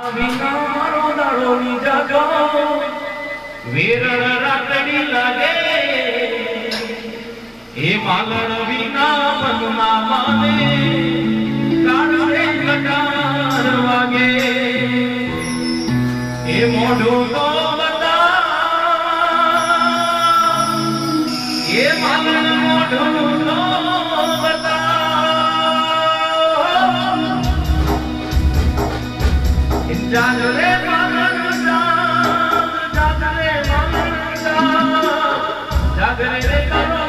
વિનારો દાડોની જાગો વેરણ રાતડી લાગે એ માલણ વિના મનમાં માને કાળે કટાર વાગે એ મોઢું તો બતા એ માલણ મોઢું તો બતા જાગરે માલણ જાગરે માલણ જાગરે રે કરો